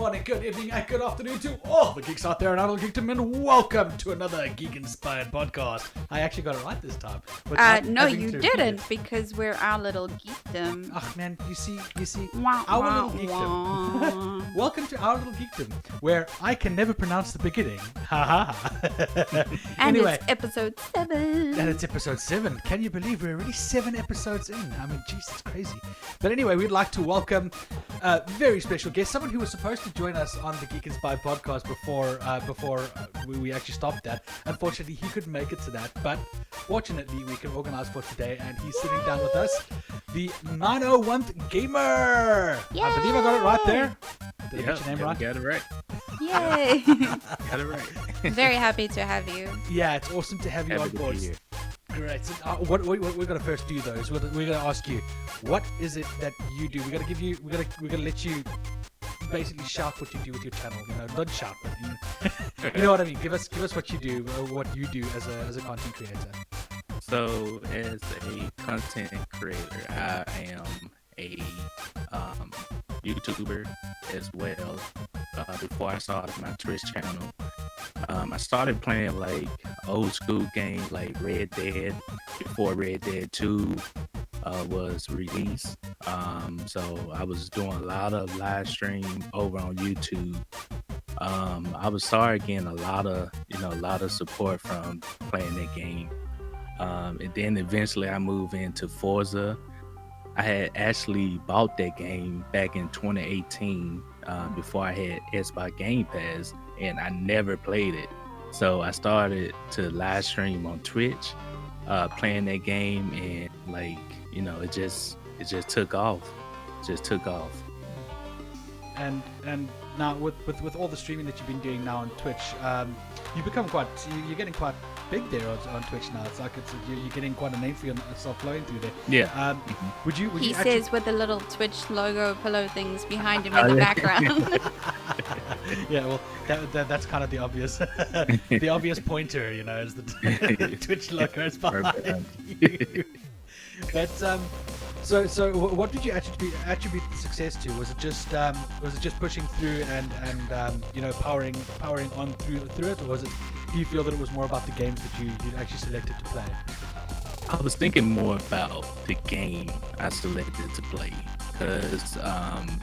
morning, good evening, and good afternoon to all the geeks out there in Idle Geekdom, and welcome to another geek-inspired podcast. I actually got it right this time. No, you didn't, because we're our little geekdom. Oh man, you see, Wah, our wah, little geekdom. wah. Welcome to our little geekdom, where I can never pronounce the beginning. Ha ha ha. And Anyway, it's episode 7. and it's episode 7. Can you believe we're already 7 episodes in? I mean, jeez, it's crazy. But anyway, we'd like to welcome a very special guest, someone who was supposed to join us on the Geek Inspired podcast before we actually stopped that. Unfortunately, he couldn't make it to that, but fortunately, we can organize for today, and he's sitting down with us, the 901th gamer. Yay! I believe I got it right there. Did I get your name right? Got it right. Yay! Got it right. Very happy to have you. Yeah, it's awesome to have you on Happy to board. be here. Great. So, what we're gonna first do though is we're gonna ask you, what is it that you do? We're gonna let you basically shout what you do with your channel. You know, not shout, but you know what I mean. Give us what you do, what you do as a content creator. So, as a content creator, I am a YouTuber as well. Before I started my Twitch channel, I started playing like old school games like Red Dead before Red Dead 2 was released. So I was doing a lot of live stream over on YouTube. I was started getting a lot of support from playing that game. And then eventually I moved into Forza. I had actually bought that game back in 2018 before I had Xbox Game Pass, and I never played it. So I started to live stream on Twitch, playing that game, and it just took off. And now with all the streaming that you've been doing now on Twitch, you're getting quite big there on Twitch now. It's like you're getting quite a name for yourself flowing through there. Yeah. Would you He actually... says with the little Twitch logo pillow things behind him in the background. Yeah, well, that's kind of the obvious, the obvious pointer, you know, is the Twitch logo is behind you. But so what did you attribute the success to? Was it just pushing through and powering on through it, or do you feel that it was more about the games that you actually selected to play? I was thinking more about the game I selected to play, because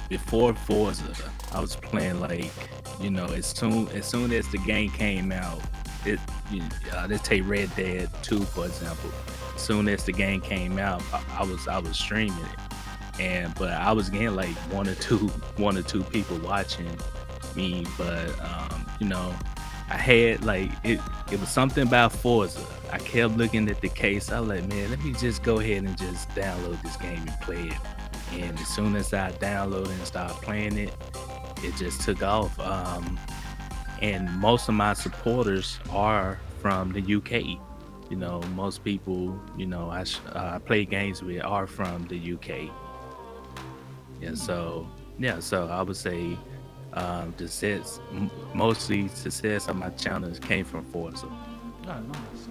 before Forza, I was playing as soon as the game came out. Let's take Red Dead 2 for example. As soon as the game came out, I was streaming it, but I was getting like one or two people watching me, but I had it was something about Forza. I kept looking at the case. I was like, man, let me just go ahead and just download this game and play it. And as soon as I downloaded and started playing it, it just took off. And most of my supporters are from the UK. Most people, I play games with are from the UK. So I would say mostly success of my channels came from Forza. Oh,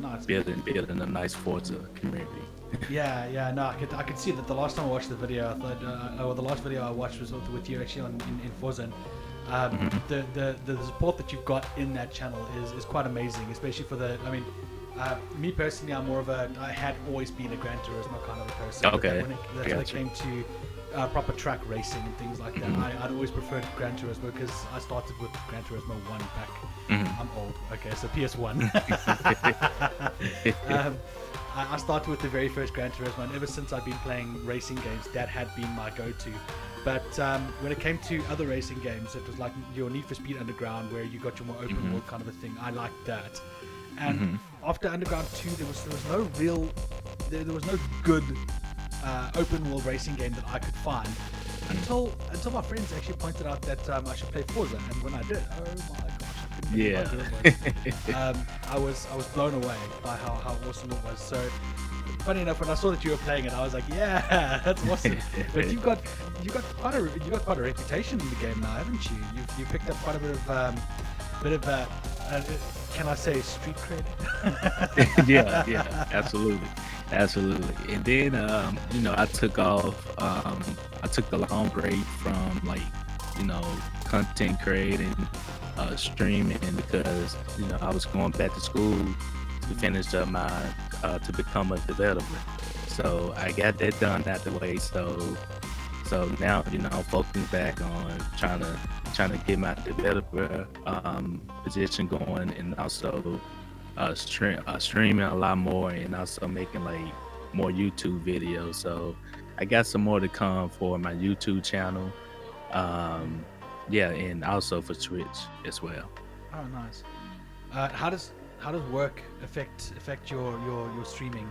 nice. Building a nice Forza community. Yeah. No, I could see that the last time I watched the video, I thought, the last video I watched was with you actually in Forza. And, the support that you've got in that channel is quite amazing, especially for me personally, I had always been a Gran Turismo kind of a person. Okay. When it came to proper track racing and things like that, I'd always preferred Gran Turismo because I started with Gran Turismo 1 back. I'm old. Okay, so PS1. I started with the very first Gran Turismo, and ever since I've been playing racing games, that had been my go-to. But when it came to other racing games, it was like your Need for Speed Underground, where you got your more open world kind of a thing. I liked that. And after Underground 2, there was no good open world racing game that I could find until my friends actually pointed out that I should play Forza. And when I did, oh my gosh, I couldn't believe how good it was. I was blown away by how awesome it was. So funny enough, when I saw that you were playing it, I was like, yeah, that's awesome. But you got quite a reputation in the game now, haven't you? You picked up quite a bit of can I say street cred? yeah, absolutely. And then I took off. I took the long break from content creating, streaming, because I was going back to school to finish up my to become a developer. So I got that done out the way. So now I'm focusing back on trying to get my developer position going, and also streaming a lot more, and also making like more YouTube videos. So I got some more to come for my YouTube channel. Yeah, and also for Twitch as well. Oh, nice. How does work affect your streaming?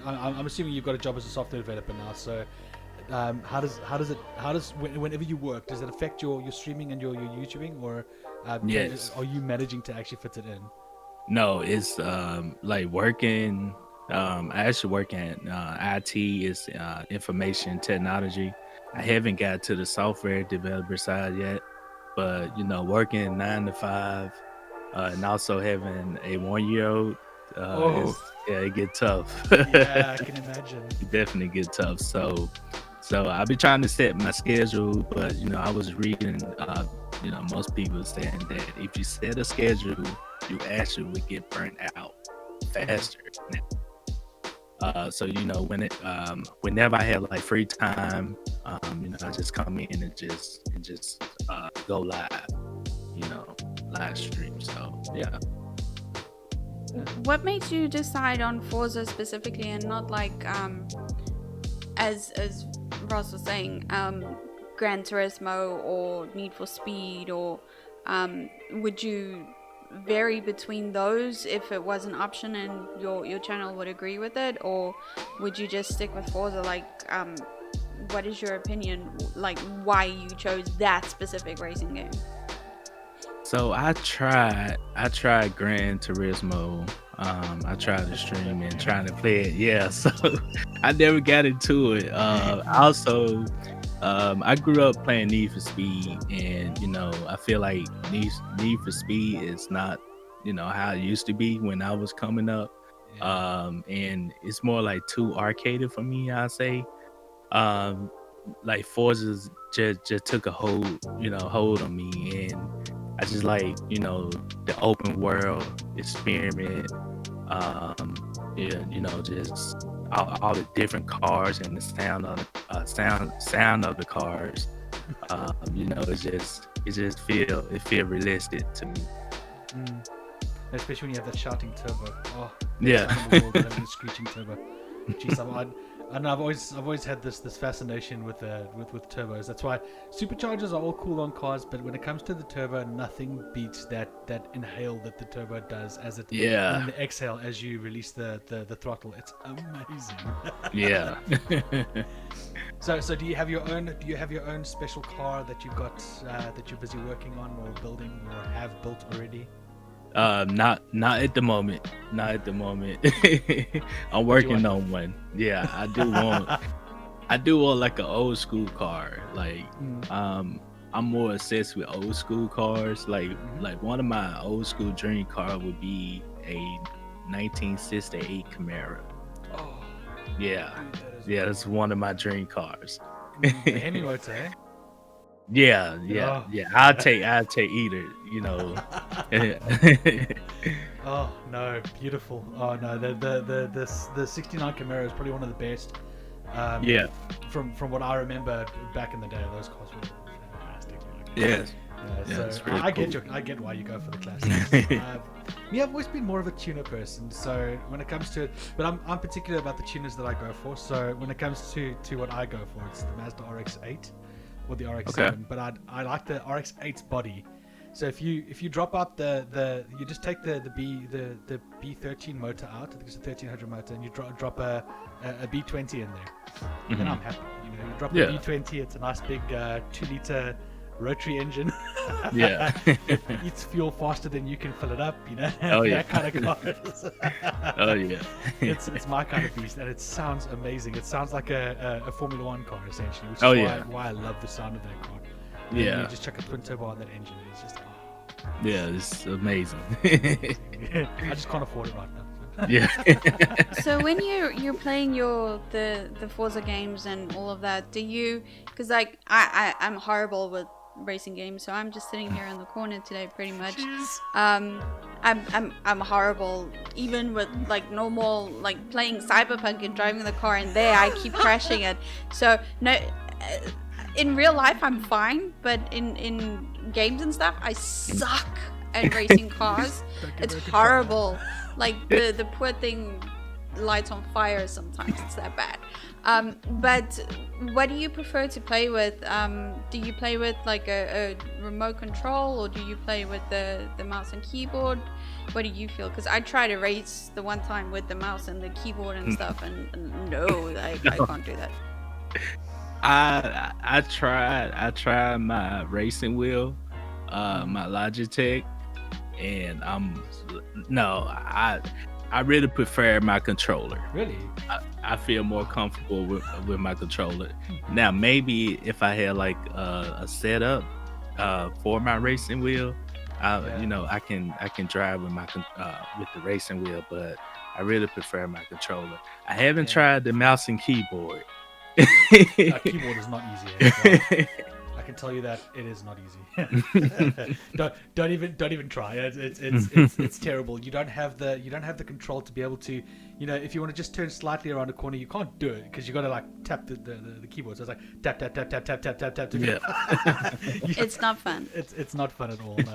I'm assuming you've got a job as a software developer now. So whenever you work, does it affect your streaming and your YouTubing, or Yes. are you managing to actually fit it in? No, it's like working. I actually work at IT, is information technology. I haven't got to the software developer side yet, but working 9 to 5, and also having a 1-year-old, it get tough. Yeah, I can imagine. It definitely get tough. So I've been trying to set my schedule, but I was reading, most people saying that if you set a schedule, you actually would get burnt out faster. So whenever I have like free time, I just come in and just go live, live stream. So yeah. What made you decide on Forza specifically, and not like as Ross was saying, Gran Turismo or Need for Speed, or would you vary between those if it was an option and your channel would agree with it, or would you just stick with Forza? Like, what is your opinion, like why you chose that specific racing game? So I tried Gran Turismo. I tried to stream and trying to play it. Yeah, so I never got into it. Also, I grew up playing Need for Speed, and I feel like Need for Speed is not how it used to be when I was coming up. And it's more like too arcaded for me, I say. Like Forza just took a hold on me, and I just like the open world experiment. Just all the different cars and the sound of the cars. It just feel realistic to me. Especially when you have that shouting turbo. Oh yeah. The screeching turbo. Jeez, and I've always had this fascination with turbos. That's why superchargers are all cool on cars, but when it comes to the turbo, nothing beats that inhale that the turbo does as it and the exhale as you release the throttle. It's amazing. Yeah. So do you have your own special car that you've got that you're busy working on or building or have built already? Not at the moment. Not at the moment. I'm working on one. Yeah, I do want like an old school car. Like I'm more obsessed with old school cars. Like one of my old school dream car would be a 1968 Camaro. Oh. Yeah. Yeah, that's one of my dream cars. The Hemi motor, eh? Yeah. I'll take either, Oh no, beautiful. Oh no, the 69 Camaro is probably one of the best. From what I remember back in the day, those cars were fantastic. Yes. So I get why you go for the classics. Me, I've always been more of a tuner person. So when it comes to it, but I'm particular about the tuners that I go for. So when it comes to what I go for, it's the Mazda RX-8 or the RX-7. Okay. But I like the RX-8's body. So if you drop out you just take the B13 motor out, I think it's a 1300 motor, and you drop a B20 in there, then I'm happy. You drop a B20, it's a nice big 2-liter rotary engine. Yeah. It eats fuel faster than you can fill it up. Oh yeah. That kind of cars. Oh yeah. It's my kind of beast, and it sounds amazing. It sounds like a Formula One car essentially, which is why I love the sound of that car. Yeah. You just chuck a twin turbo on that engine, and it's just yeah, it's amazing. I just can't afford it right now. Yeah. So when you're playing the Forza games and all of that, do you, because like I'm horrible with racing games, so I'm just sitting here in the corner today, pretty much. Jeez. I'm horrible, even with like normal, like playing Cyberpunk and driving the car, and there I keep crashing it. So no, in real life I'm fine, but in games and stuff I suck at racing cars. It's horrible. Like the poor thing lights on fire sometimes. It's that bad. But what do you prefer to play with? Do you play with like a remote control, or do you play with the mouse and keyboard? What do you feel? Because I tried to race the one time with the mouse and the keyboard and stuff, and no, I can't do that. I tried my racing wheel, my Logitech, and I really prefer my controller. Really? I feel more comfortable with my controller. Now, maybe if I had like a setup for my racing wheel, I can drive with with the racing wheel, but I really prefer my controller. I haven't tried the mouse and keyboard. Keyboard is not easy. I can tell you that it is not easy. don't even try. It's terrible. You don't have the control to be able to, if you want to just turn slightly around a corner, you can't do it because you got to like tap the keyboard. So it's like tap tap tap tap tap tap tap tap. Yeah. It's not fun. It's not fun at all. No.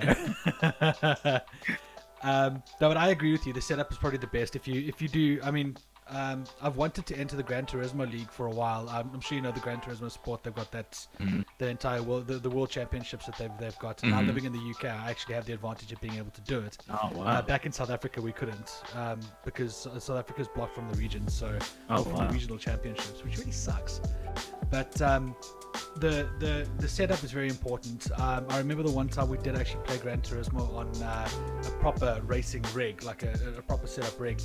No, but I agree with you. The setup is probably the best. If you do, I mean. I've wanted to enter the Gran Turismo League for a while. I'm sure you know the Gran Turismo sport. They've got that the entire world, the world championships that they've got. And now living in the UK, I actually have the advantage of being able to do it. Oh wow! Back in South Africa, we couldn't because South Africa is blocked from the region, from the regional championships, which really sucks. But the setup is very important. I remember the one time we did actually play Gran Turismo on a proper racing rig, like a proper setup rig.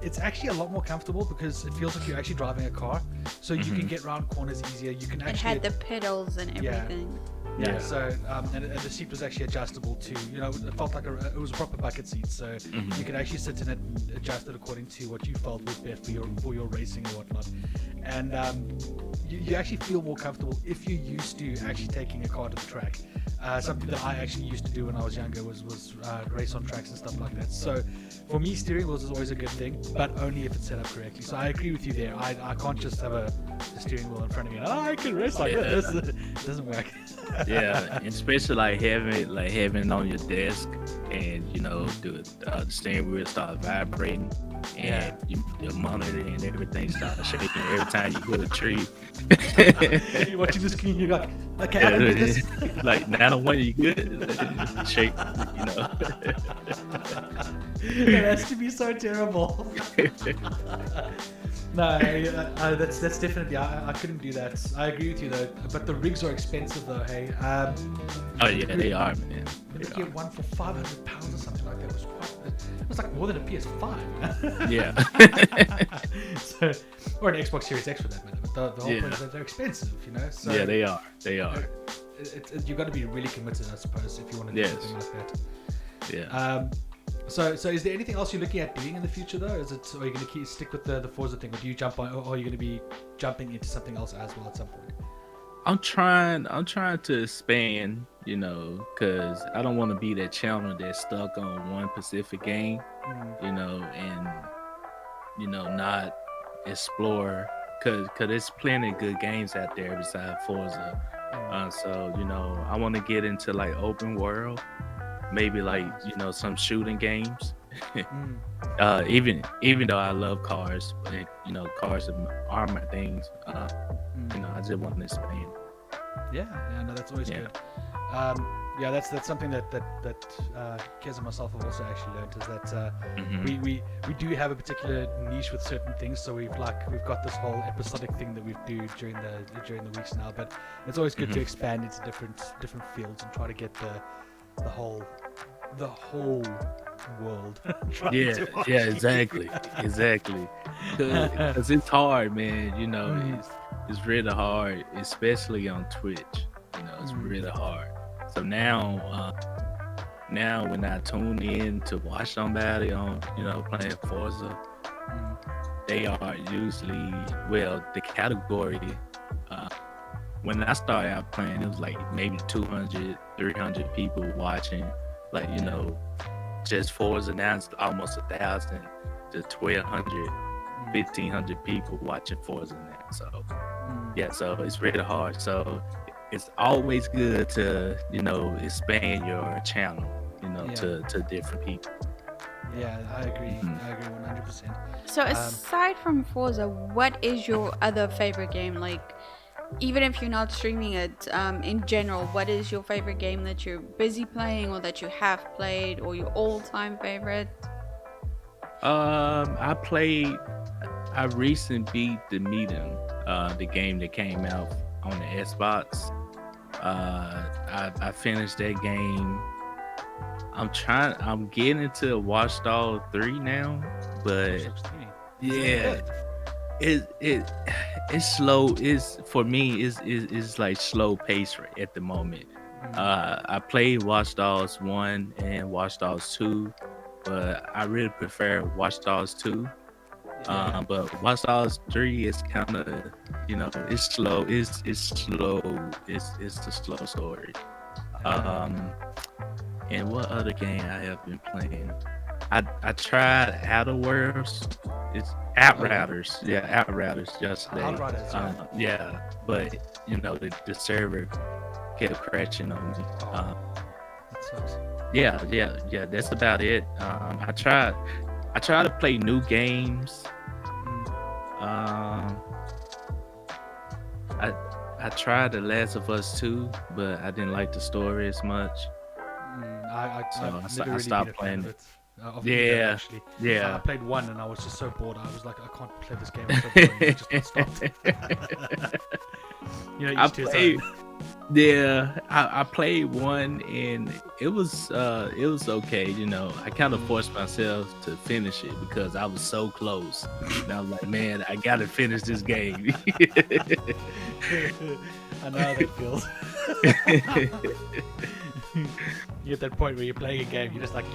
It's actually a lot more comfortable because it feels like you're actually driving a car, so you can get around corners easier. You can actually. It had the pedals and everything. Yeah. So and the seat was actually adjustable to, it felt like it was a proper bucket seat, so you could actually sit in it and adjust it according to what you felt was best for your racing or whatnot. And you actually feel more comfortable if you're used to actually taking a car to the track. Something that I actually used to do when I was younger was race on tracks and stuff like that. So for me, steering wheels is always a good thing, but only if it's set up correctly. So I agree with you there. I can't just have a steering wheel in front of me and I can race like this. It doesn't work. Yeah, and especially like having it on your desk, and the steering wheel start vibrating, and your monitor and everything starts shaking every time you hit a tree. You're watching the screen, you're like, okay, I can do this. Like, now when you good, shake, That has to be so terrible. No, that's definitely. I couldn't do that. I agree with you though. But the rigs are expensive though. Hey. Oh yeah, they are, man. You get one for £500 or something like that. It was like more than a PS5. Yeah. So, or an Xbox Series X for that matter. But the whole point is that they're expensive, So yeah, they are. They are. You've got to be really committed, I suppose, if you want to do something like that. Yeah. So is there anything else you're looking at doing in the future though? Are you going to stick with the Forza thing, or do you jump on, or are you going to be jumping into something else as well at some point? I'm trying to expand, because I don't want to be that channel that's stuck on one specific game, and not explore, because there's plenty of good games out there besides Forza. So I want to get into like open world. Maybe like some shooting games. Even though I love cars, but cars are my things. I just want to expand. Yeah, no, that's always good. That's something that Kez and myself have also actually learned, is that we do have a particular niche with certain things. So we've got this whole episodic thing that we do during the weeks now. But it's always good to expand into different fields and try to get the whole world. Yeah, exactly. Because it's hard, man. It's really hard, especially on Twitch. It's really hard. So now when I tune in to watch somebody on playing Forza, they are usually, the category when I started out playing, it was like maybe 200, 300 people watching. Like, you know, just Forza now it's almost 1,000 to 1,200, 1,500 people watching Forza now. So yeah, so it's really hard. So it's always good to, you know, expand your channel, you know, to different people. Yeah, I agree. I agree 100%. So aside from Forza, what is your other favorite game? Like, even if you're not streaming it, in general, what is your favorite game that you're busy playing or that you have played or your all-time favorite? I recently beat the Medium, the game that came out on the Xbox. I finished that game. I'm getting into Watch Dogs 3 now, but yeah, it's slow. It's for me it's like slow pace right at the moment. I played Watch Dogs 1 and Watch Dogs 2, but I really prefer Watch Dogs 2. But Watch Dogs 3 is kind of, you know, it's slow. It's slow. It's a slow story. And what other game I have been playing? I tried Outer Worlds. It's Outriders. Yeah, Outriders yesterday. Outriders, yeah, but you know the server kept crashing on me. That sucks. Yeah. That's about it. I try to play new games. I tried The Last of Us 2, but I didn't like the story as much. I stopped playing it. Yeah. I played 1 and I was just so bored. I was like, I can't play this game. It's so boring. I just stopped. You know, I played 1 and it was okay. You know, I kind of forced myself to finish it because I was so close. And I was like, man, I gotta finish this game. I know how that feels. You get that point where you're playing a game, you're just like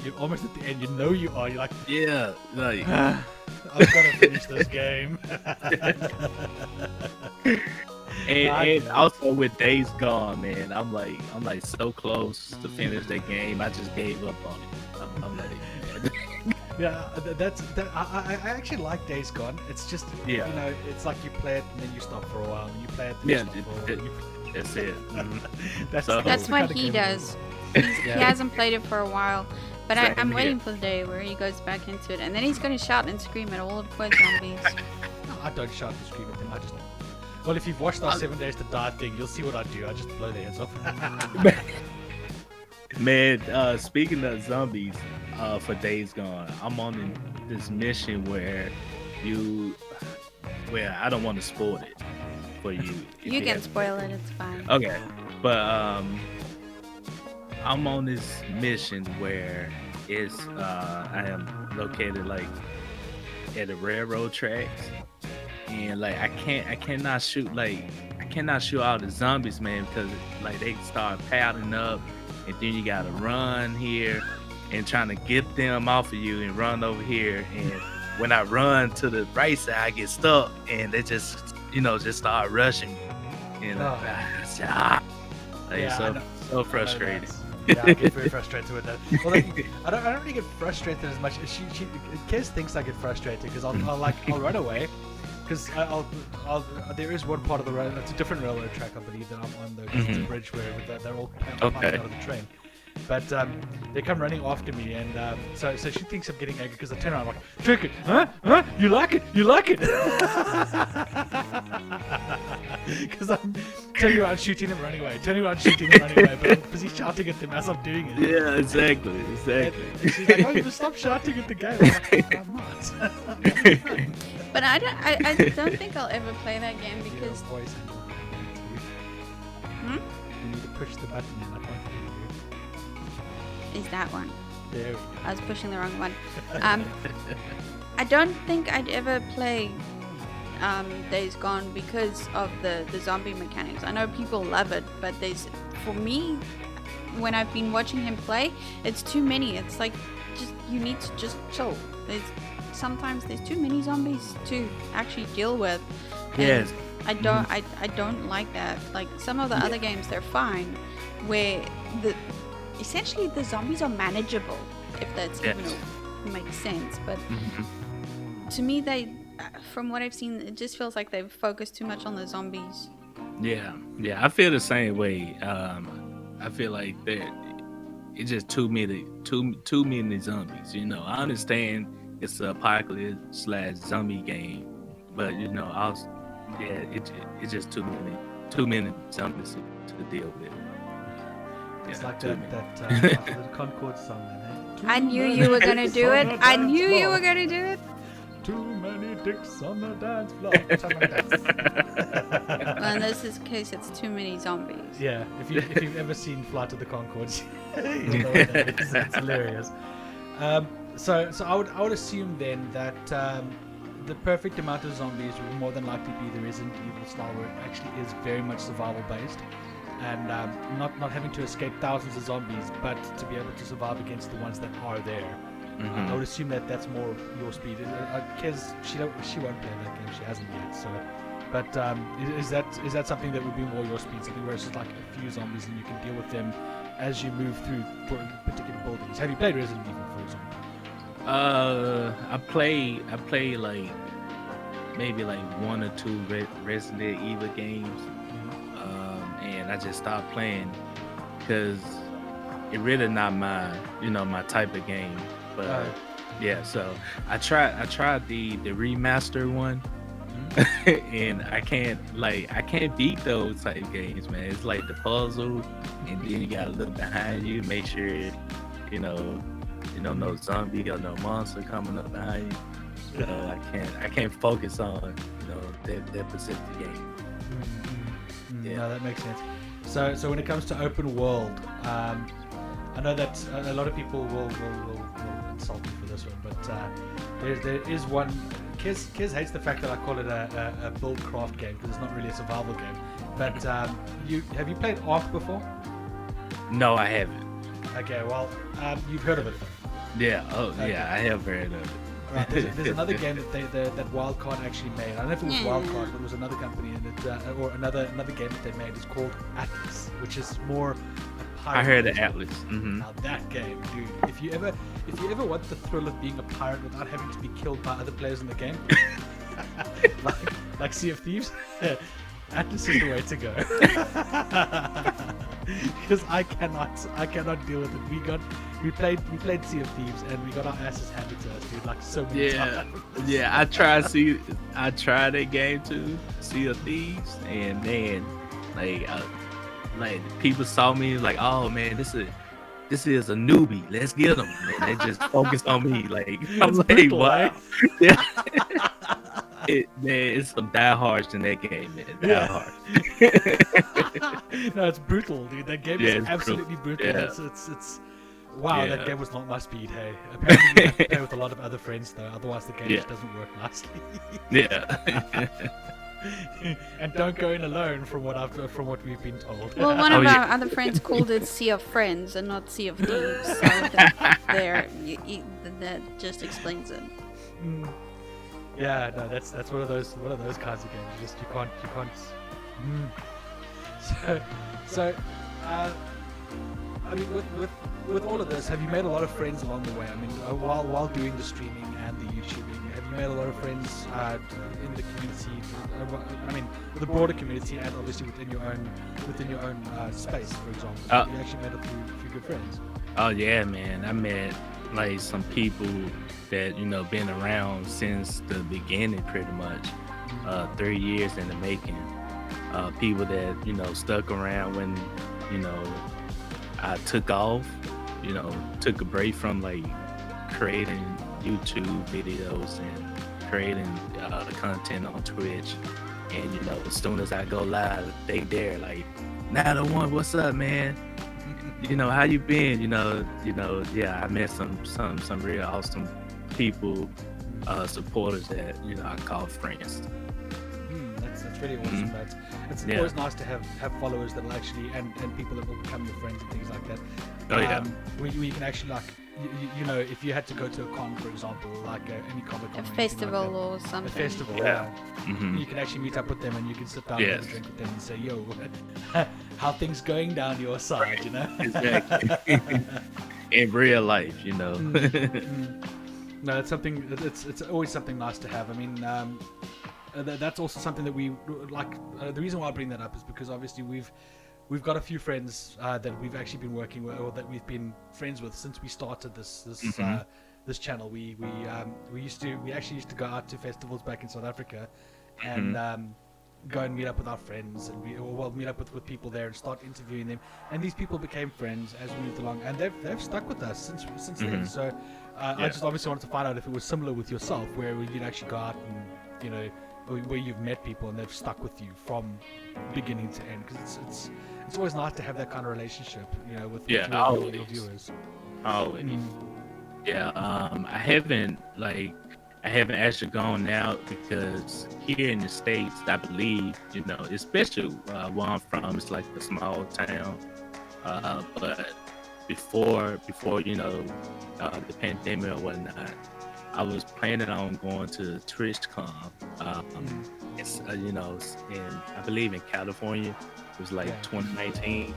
you're almost at the end. You know you are. You're like, yeah, like I've got to finish this game. and also with Days Gone, man, I'm like so close to finish that game. I just gave up on it. I'm like, yeah, I actually like Days Gone. It's just you know, it's like you play it and then you stop for a while, and you play it and you stop for a while. That's it. That's what he does. He hasn't played it for a while, but I'm waiting for the day where he goes back into it, and then he's going to shout and scream at all of the zombies. No, I don't shout and scream at them. Well, if you've watched our 7 Days to Die thing, you'll see what I do. I just blow their heads off. Man, speaking of zombies, for Days Gone, I'm on this mission where I don't want to spoil it for you. You can spoil it, it's fine. Okay, but I'm on this mission where I am located like at the railroad tracks, and like I cannot shoot all the zombies, man, because like they start piling up, and then you gotta run here and trying to get them off of you and run over here, and when I run to the right side, I get stuck, and they just start rushing me. And so frustrated. Yeah, I get very frustrated with that. Well, like, I don't really get frustrated as much as Kez thinks I get frustrated because I'll run away because there is one part of the road. It's a different railroad track, I believe, that I'm on though. It's a bridge where they're all piling out of the train. But they come running after me, and so she thinks I'm getting angry because I turn around, I'm like, "Trick it, huh? You like it? Because I'm turning around, shooting them, running away, but I'm busy shouting at them as I'm doing it. Yeah, exactly. And she's like, "Oh, you just stop shouting at the game." I'm not. But I don't think I'll ever play that game because. You need to push the button and I can't hear you. Is that one? There we go. I was pushing the wrong one. I don't think I'd ever play Days Gone because of the zombie mechanics. I know people love it, but for me, when I've been watching him play, it's too many. It's like you need to just chill. Sometimes there's too many zombies to actually deal with. Yes. I don't like that. Like some of the other games, they're fine, where essentially the zombies are manageable, if that's makes sense. But to me, from what I've seen, it just feels like they've focused too much on the zombies. Yeah, I feel the same way. I feel like it's just too many zombies. You know, I understand it's an apocalypse / zombie game, but you know, it's just too many zombies to deal with. It's like that Concord song, man. I knew you were gonna do it. I knew you were gonna do it. Too many dicks on the dance floor. Well, in this case, it's too many zombies. Yeah, if you've ever seen Flight of the Conchords, you know what that is. It's hilarious. So I would assume then that the perfect amount of zombies would more than likely be the Resident Evil style, where it actually is very much survival based, and not having to escape thousands of zombies, but to be able to survive against the ones that are there. I would assume that that's more your speed. Kez, she won't play that game. She hasn't yet. So, but is that something that would be more your speed? Something where it's just like a few zombies and you can deal with them as you move through particular buildings. Have you played Resident Evil, for example? I play like maybe like 1 or 2 Resident Evil games, and I just stopped playing because it really not my type of game. But yeah, so I tried the remaster one, and I can't beat those type of games, man. It's like the puzzle, and then you gotta look behind you, make sure no zombie or no monster coming up behind you. So I can't focus on that specific game. Yeah, no, that makes sense. So when it comes to open world, I know that a lot of people will insult me for this one, but there is one. Kez hates the fact that I call it a build craft game because it's not really a survival game. But have you played Ark before? No, I haven't. Okay, well, you've heard of it though. Yeah. Oh, okay. Yeah, I have heard of it. Right, there's another game that Wildcard actually made. I don't know if it was Wildcard, but it was another company, and or another game that they made is called Atlas, which is more a pirate. I heard of Atlas. Mm-hmm. Now that game, dude, if you ever want the thrill of being a pirate without having to be killed by other players in the game, like Sea of Thieves, Atlas is the way to go. Because I cannot deal with it. We played Sea of Thieves and we got our asses handed to us, dude, like so many times. Yeah, I tried that game too, Sea of Thieves, and man, like people saw me like, oh man, this is a newbie, let's get them. And they just focused on me, like I'm like, brutal, what? Yeah. It's some diehards in that game, man. Diehards. No, it's brutal, dude. That game is absolutely brutal. Yeah. It's wow, that game was not my speed, hey. Apparently you have to play with a lot of other friends though, otherwise the game just doesn't work nicely. Yeah. And don't go in alone from what we've been told. Well, one of our other friends called it Sea of Friends and not Sea of Thieves, so that just explains it. Yeah, no, that's one of those kinds of games. You can't. So, I mean, with all of this, have you made a lot of friends along the way? I mean, while doing the streaming and the YouTubing, have you made a lot of friends in the community? I mean, with the broader community and obviously within your own space, for example. Have you actually made a few good friends? Oh yeah, man. I met like some people that been around since the beginning, pretty much. 3 years in the making. People that stuck around when I took off, took a break from like creating YouTube videos and creating content on Twitch. And as soon as I go live, they there like, 901, what's up, man? How you been? Yeah, I met some real awesome people, supporters that I call friends. That's really awesome. It's always nice to have followers that will actually and people that will become your friends and things like that. Oh yeah. Where you can actually like you know, if you had to go to a con, for example, like any Comic Con, A festival or something. a festival, Yeah. Mm-hmm. you can actually meet up with them and you can sit down and Yes. have a drink with them and say, yo, how things going down your side, you know? Exactly. In real life, you know. No, it's something. It's always something nice to have. I mean, that's also something that we like. The reason why I bring that up is because obviously we've got a few friends that we've actually been working with, or that we've been friends with since we started this this channel. We actually used to go out to festivals back in South Africa, and go and meet up with our friends, and meet up with people there and start interviewing them. And these people became friends as we moved along, and they've stuck with us since then. So I just obviously wanted to find out if it was similar with yourself, where you'd actually go out and, you know, where you've met people and they've stuck with you from beginning to end, because it's always nice to have that kind of relationship, you know, with your viewers. Always. Yeah. I haven't actually gone out because here in the States, I believe, you know, especially where I'm from, it's like a small town. But before you know, the pandemic or whatnot, I was planning on going to TwitchCon. It's you know, I believe in California. It was like 2019.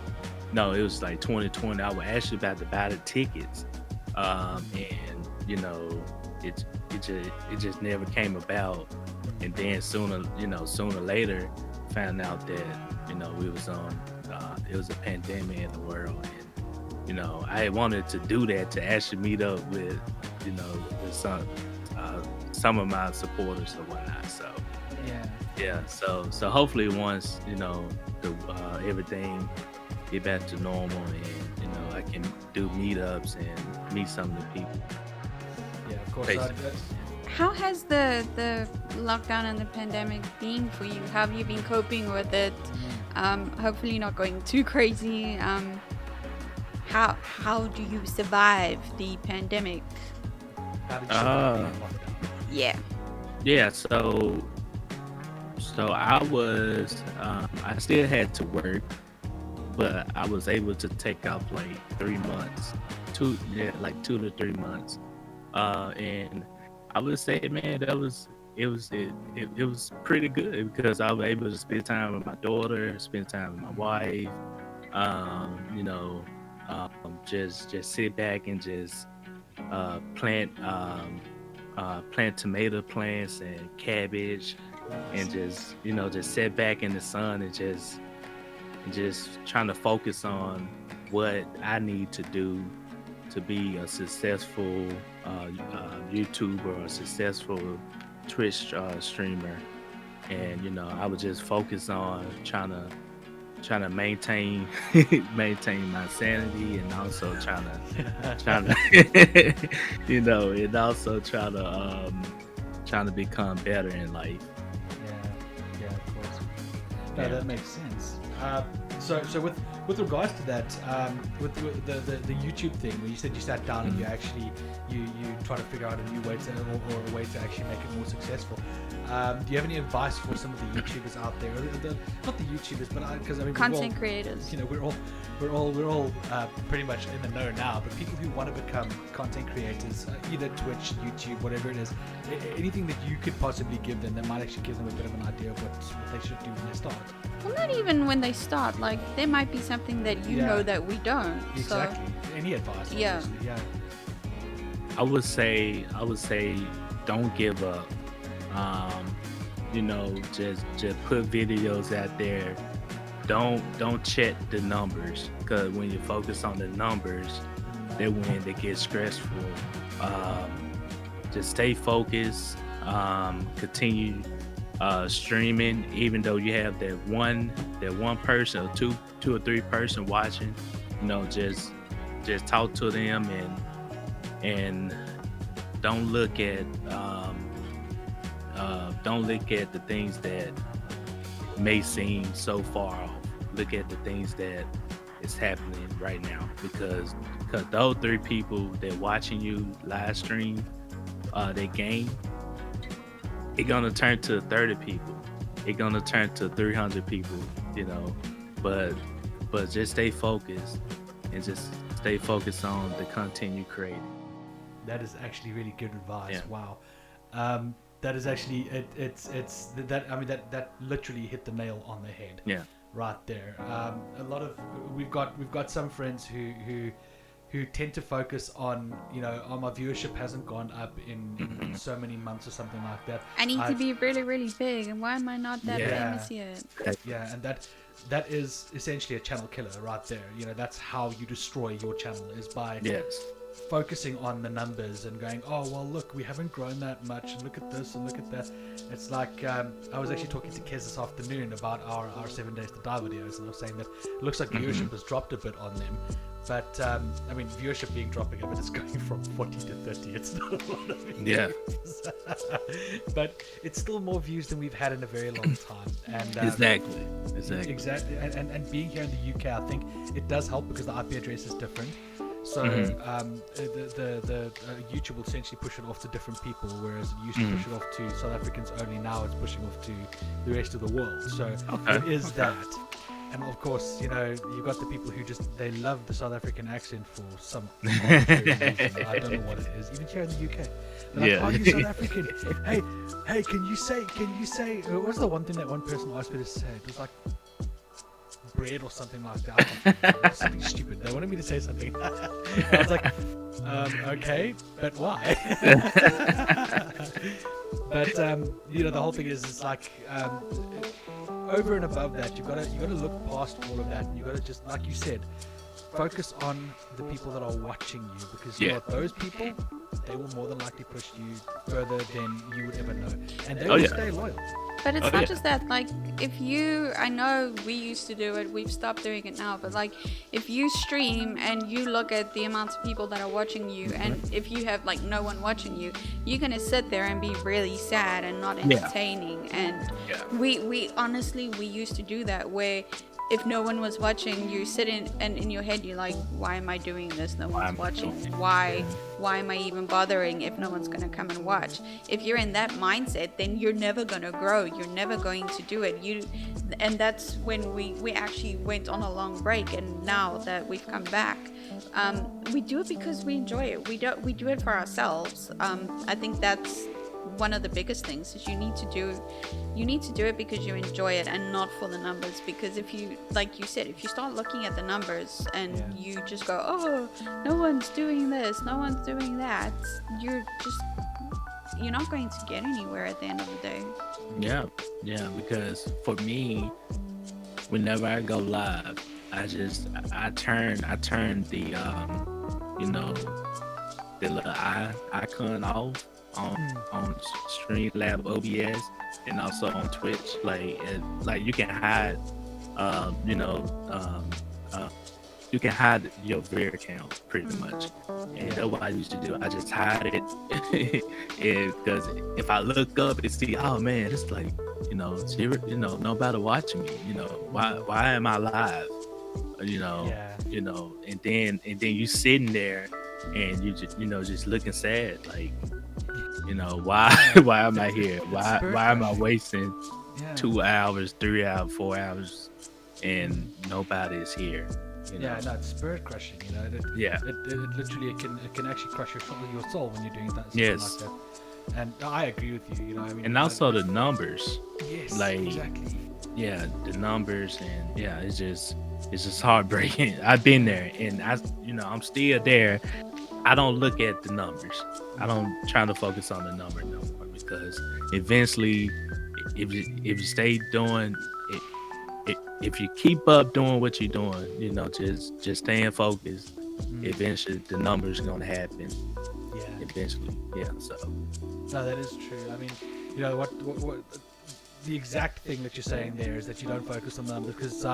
No, it was like 2020. I was actually about to buy the tickets, and you know, it just never came about. And then sooner or later, found out that, you know, we was on it was a pandemic in the world, and, you know, I wanted to do that to actually meet up with, you know, with some of my supporters or whatnot. So so hopefully once, you know, everything get back to normal, and, you know, I can do meetups and meet some of the people. Yeah, of course. How has the lockdown and the pandemic been for you? How have you been coping with it? Hopefully not going too crazy. How do you survive the pandemic? How did you survive the lockdown? Yeah. So I was I still had to work, but I was able to take off like 3 months, 2 to 3 months, and I would say, man, it was pretty good, because I was able to spend time with my daughter, spend time with my wife, you know, just sit back and just plant tomato plants and cabbage, and just, you know, just sit back in the sun and just trying to focus on what I need to do to be a successful YouTuber or a successful Twitch streamer. And, you know, I would just focus on trying to maintain my sanity, and also trying to you know, and also trying to become better in life. Yeah, of course. No, that makes sense. So with regards to that, with the YouTube thing, where you said you sat down and you actually you try to figure out a new way to, or a way to actually make it more successful. Do you have any advice for some of the YouTubers out there? Not the YouTubers, but because I mean, Content creators. You know, we're all pretty much in the know now. But people who want to become content creators, either Twitch, YouTube, whatever it is, anything that you could possibly give them that might actually give them a bit of an idea of what they should do when they start. Well, not even when they start. Like, there might be something that you know that we don't. Exactly. So, any advice? Yeah. Yeah. I would say don't give up. You know, just put videos out there. Don't check the numbers, because when you focus on the numbers, that's when they get stressful. Just stay focused. Continue streaming, even though you have that one person or two or three person watching. You know, just talk to them, and don't look at the things that may seem so far off. Look at the things that is happening right now, because those 3 people that watching you live stream their game, it's gonna turn to 30 people. It's gonna turn to 300 people, you know. But just stay focused and just stay focused on the content you create. That is actually really good advice. Yeah. Wow. That is actually it's that I mean that literally hit the nail on the head. Yeah. Right there. A lot of we've got some friends who tend to focus on, oh, my viewership hasn't gone up in so many months or something like that. I need to be really, really big, and why am I not that Yeah. famous yet? Yeah, and that is essentially a channel killer right there. That's how you destroy your channel, is by Yes. focusing on the numbers and going, oh, well, look, we haven't grown that much, and look at this and look at that. It's like, I was actually talking to Kez this afternoon about our 7 Days to Die videos, and I was saying that it looks like viewership has dropped a bit on them. But, I mean, viewership being dropping a bit, it's going from 40 to 30. It's not a lot of views. Yeah. But it's still more views than we've had in a very long time. And Exactly. Exactly. And being here in the UK, I think it does help because the IP address is different. So the YouTube will essentially push it off to different people, whereas it used to push it off to South Africans only. Now it's pushing off to the rest of the world. So it is that. And of course, you've got the people who they love the South African accent for some arbitrary reason. I don't know what it is. Even here in the UK, they're like, "Oh, you South African? Hey, can you say? What was the one thing that one person asked me to say? It was like bread or something like that. I can't remember. Something stupid. They wanted me to say something. I was like, okay, but why? But the whole thing is, it's like, over and above that, you gotta look past all of that, and you gotta just, like you said, focus on the people that are watching you, because those people, they will more than likely push you further than you would ever know, and they will stay loyal. But it's not just that, like, I know we used to do it, we've stopped doing it now, but like, if you stream and you look at the amount of people that are watching you, and if you have like no one watching you, you're gonna sit there and be really sad and not entertaining. And we honestly, we used to do that, where if no one was watching, you sit in your head, you're like, why am I doing this? No one's watching. Why am I even bothering if no one's going to come and watch? If you're in that mindset, then you're never going to grow. You're never going to do it. And that's when we actually went on a long break. And now that we've come back, we do it because we enjoy it. We do it for ourselves. I think that's one of the biggest things, is you need to do it because you enjoy it and not for the numbers. Because if you, like you said, if you start looking at the numbers and you just go, oh, no one's doing this, no one's doing that, you're not going to get anywhere at the end of the day. Yeah, because for me, whenever I go live, I turn the the little icon off on Streamlab OBS, and also on Twitch. Like you can hide you can hide your Veer account pretty much, and that's what I used to do. I just hide it because if I look up and see, oh man, it's like nobody watching me, why am I live, and then you sitting there and you just looking sad, like, why am I here? Why am I wasting 2 hours, 3 hours, 4 hours, and nobody is here? No, it's spirit crushing. It literally it can actually crush your soul when you're doing that. Like that. And I agree with you. And also the numbers. Yes, like, exactly. Yeah, the numbers, and it's just heartbreaking. I've been there, and I'm still there. I don't look at the numbers. I don't try to focus on the number no more, because eventually, if you stay doing it, if you keep up doing what you're doing, just staying focused, eventually the numbers are gonna happen. Yeah. Eventually, So. No, that is true. I mean, what the exact thing that you're saying there is that you don't focus on the numbers, because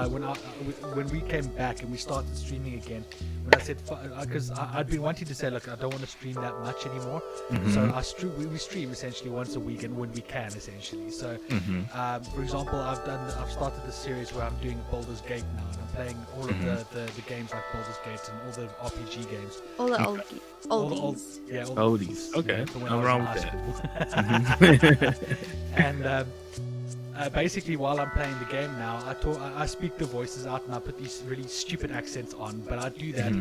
when we came back and we started streaming again, when I said, because I'd been wanting to say, look, I don't want to stream that much anymore, so we stream essentially once a week, and when we can, essentially. So for example, I've started this series where I'm doing Baldur's Gate now, and I'm playing all of the games like Baldur's Gate and all the RPG games, all the oldies. Oldies. Okay, from when no I was wrong in with high that. school. And basically while I'm playing the game now, I speak the voices out and I put these really stupid accents on, but I do that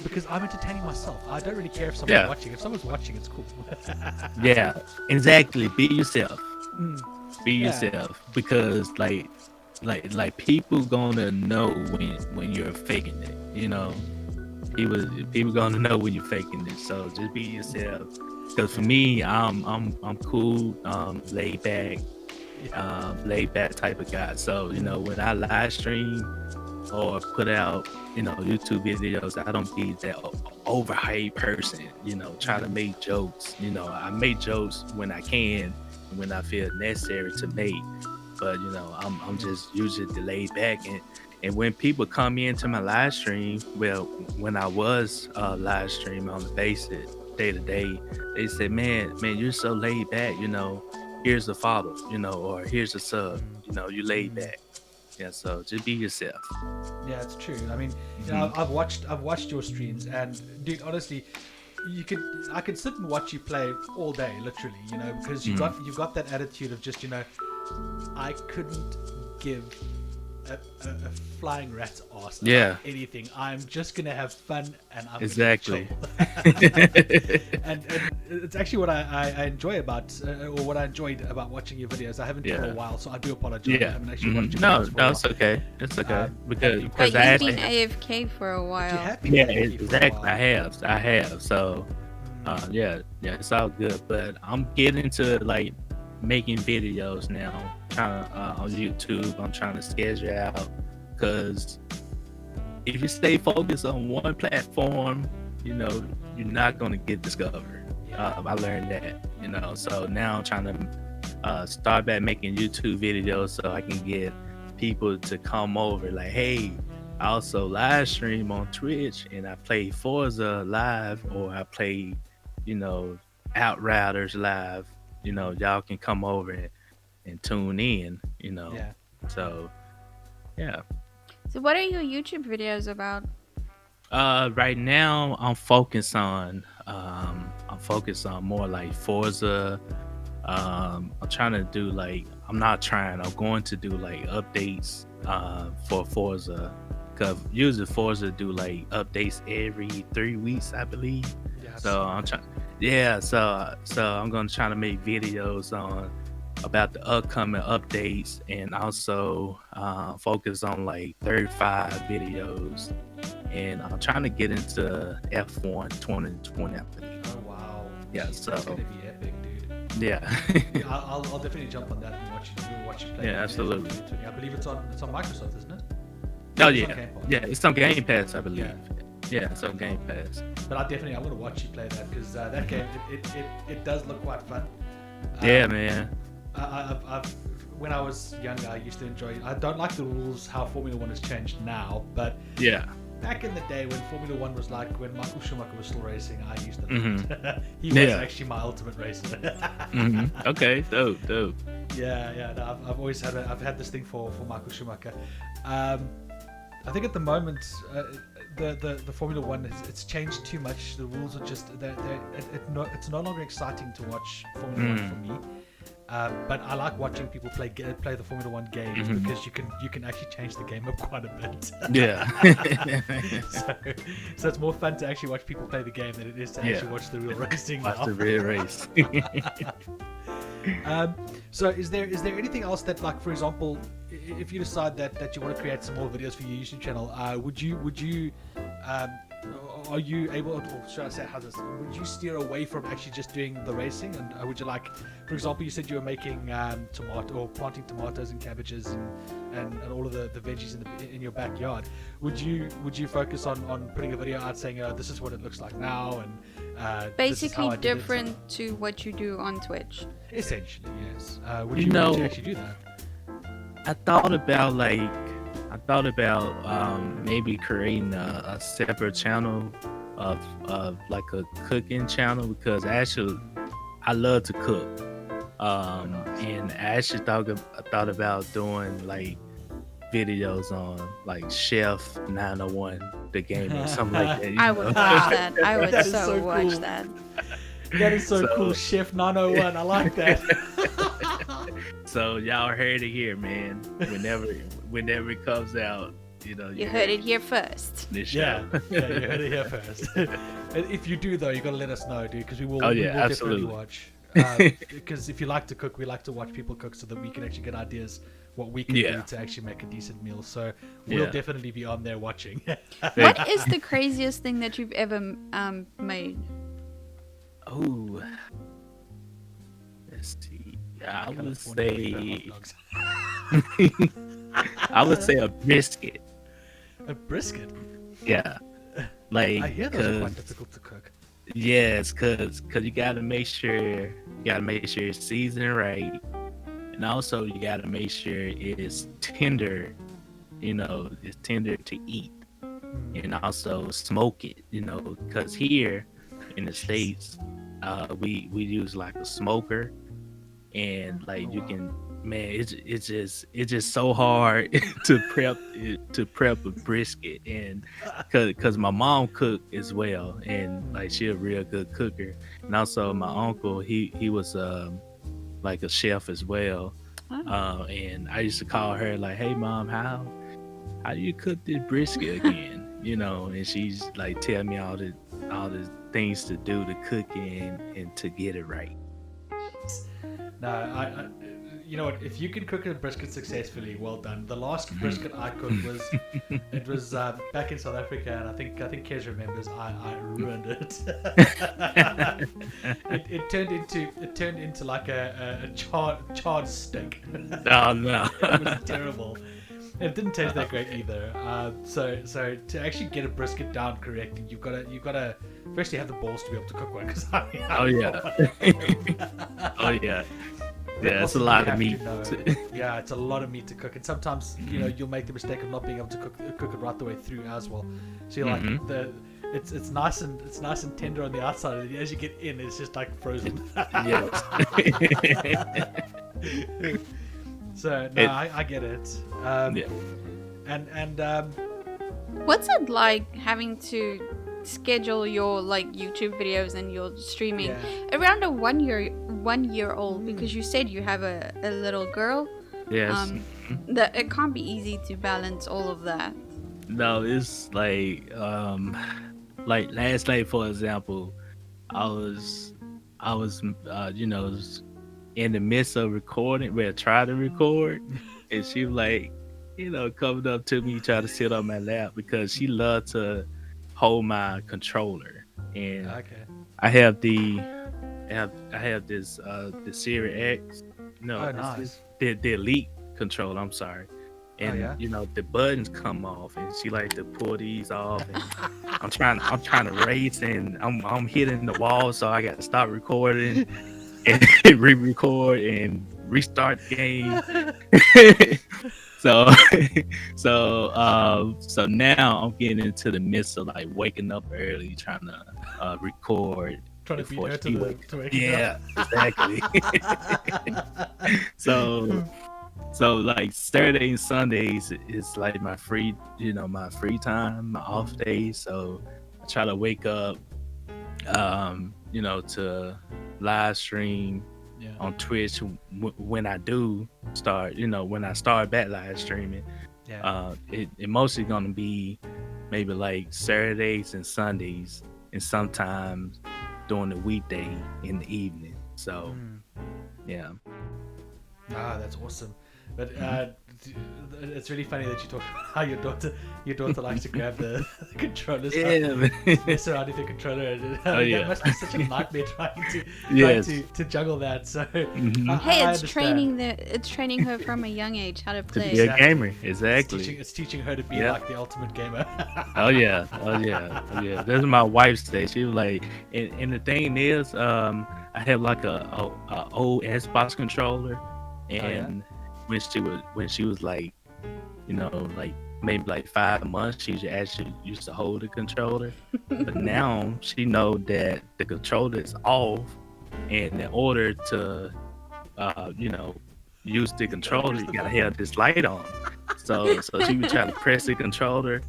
because I'm entertaining myself. I don't really care if someone's watching. If someone's watching, it's cool. Yeah, exactly. Be yourself. Be yourself, because like people gonna know when you're faking it. You know, people gonna know when you're faking it. So just be yourself. Because for me, I'm cool, laid back type of guy. So you know, when I live stream or put out YouTube videos, I don't be that overhyped person. You know, try to make jokes. You know, I make jokes when I can, when I feel necessary to make. But you know, I'm just usually laid back, and when people come into my live stream, well, when I was live stream on the basis day to day, they say, man, you're so laid back. You know, here's a follow, or here's a sub. You know, you laid back. Yeah, so just be yourself. Yeah, it's true. I mean, I've watched your streams, and dude, honestly, I could sit and watch you play all day, literally. Because you've got that attitude of just, I couldn't give a flying rat's ass about anything. I'm just gonna have fun, and I'm exactly. and it's actually what I enjoy about, or what I enjoyed about watching your videos. I haven't for a while, so I do apologize. I haven't actually watched your videos for a while. It's okay. It's okay. Because but you've been AFK for a while. Exactly. I have. So, it's all good. But I'm getting to like making videos now, trying on YouTube. I'm trying to schedule out, because if you stay focused on one platform, you're not going to get discovered. I learned that, so now I'm trying to start back making YouTube videos so I can get people to come over, like, hey, I also live stream on Twitch and I play Forza live, or I play Outriders live. Y'all can come over and tune in, So, yeah. So what are your YouTube videos about? Right now I'm focused on more like Forza. I'm going to do like updates for Forza, because usually Forza do like updates every 3 weeks, I believe. So I'm trying. Yeah, so I'm gonna try to make videos about the upcoming updates, and also focus on like 35 videos, and I'm trying to get into F1 2020, I believe. Oh wow! Yeah, Jeez, so that's gonna be epic, dude. Yeah. I'll definitely jump on that and watch you play. Yeah, absolutely. I believe it's on Microsoft, isn't it? Oh yeah, it's on Game Pass, I believe. Yeah, it's on Game Pass. But I'm gonna watch you play that, because that game it does look quite fun. Yeah, man. When I was younger, I used to enjoy it. I don't like the rules how Formula 1 has changed now, but back in the day when Formula 1 was like when Michael Schumacher was still racing, I used to he was actually my ultimate racer. Okay, dope. Yeah. No, I've had this thing for Michael Schumacher. I think at the moment the Formula 1 it's changed too much. The rules are just it's no longer exciting to watch Formula 1 for me. But I like watching people play the Formula 1 games, because you can actually change the game up quite a bit. Yeah. so it's more fun to actually watch people play the game than it is to actually watch the real racing. Watch the real race. So is there anything else that, like, for example, if you decide that you want to create some more videos for your YouTube channel, would you are you able, or should I say, would you steer away from actually just doing the racing, and would you, like, for example, you said you were making planting tomatoes and cabbages and all of the veggies in your backyard. Would you focus on putting a video out saying, this is what it looks like now, and basically different to what you do on Twitch? Essentially, yes. Would you actually do that? I thought about maybe creating a separate channel of like a cooking channel, because actually I love to cook, and I actually thought about doing like videos on like Chef 901 the game or something like that. I would watch that. I would watch that. That is so cool, Chef 901. I like that. So y'all heard it here, man. Whenever it comes out, You heard it here first. this show. Yeah, you heard it here first. And if you do though, you gotta let us know, dude, because we will. Oh, we yeah, will absolutely. definitely watch. Because if you like to cook, we like to watch people cook so that we can actually get ideas what we can Yeah. do to actually make a decent meal. So we'll Yeah. definitely be on there watching. What is the craziest thing that you've ever made? Oh, let's see. I would California say hot dogs. I would say a brisket. A brisket. Yeah, like I hear those are quite 'cause- difficult to cook. yes, cause you gotta make sure it's seasoned right, and also you gotta make sure it's tender. It's tender to eat, and also smoke it. Cause here in the States, we use like a smoker, and like you can, man, it's just so hard to prep a brisket, and cause my mom cooked as well, and like she a real good cooker, and also my uncle he was like a chef as well, Oh. and I used to call her like, hey mom, how do you cook this brisket again? And she's like tell me all the things to do to cook it and to get it right. No, I you know what? If you can cook a brisket successfully, well done. The last brisket I cooked was it was back in South Africa, and I think Kez remembers. I ruined it. it turned into like a charred steak. Oh no. It was terrible. It didn't taste that great either. So to actually get a brisket down correctly, you've got to firstly have the balls to be able to cook one. Because Oh yeah. Oh yeah. Yeah, it's a lot of meat. Yeah, it's a lot of meat to cook, and sometimes you'll make the mistake of not being able to cook it right the way through as well. So you're like it's nice and tender on the outside, and as you get in, it's just like frozen. Yes. So no, I get it. Yeah. And What's it like having to schedule your like YouTube videos and your streaming Yeah. around a 1 year old? Because you said you have a little girl. Yes. That it can't be easy to balance all of that. No, it's like last night, for example, I was in the midst of recording, trying to record, and she was like, coming up to me, trying to sit on my lap because she loved to hold my controller, and okay. I have this the Series X, Oh, nice. the Elite controller. I'm sorry. And yeah? the buttons come off, and she like to pull these off. And I'm trying to race, and I'm hitting the wall, so I got to stop recording and re-record and restart the game. So now I'm getting into the midst of like waking up early, trying to record. Trying to beat before her she to wakes the wake Yeah, exactly. So like Saturday and Sundays is like my free time, my off days. So I try to wake up, to live stream on Twitch when I do start, when I start back live streaming. It mostly gonna be maybe like Saturdays and Sundays, and sometimes during the weekday in the evening. So yeah. Ah, that's awesome. But it's really funny that you talk about how your daughter likes to grab the controllers, mess around with the controller. That must be such a nightmare trying to juggle that. So Hey, it's training her from a young age how to play. To be a gamer, exactly. It's teaching her to be like the ultimate gamer. Oh yeah. That's my wife's day. She was like, and the thing is, I have like a old Xbox controller, and when she was like, like maybe like 5 months, she actually used to hold the controller. But now she know that the controller is off, and in order to use the controller, you gotta have this light on. So she would try to press the controller,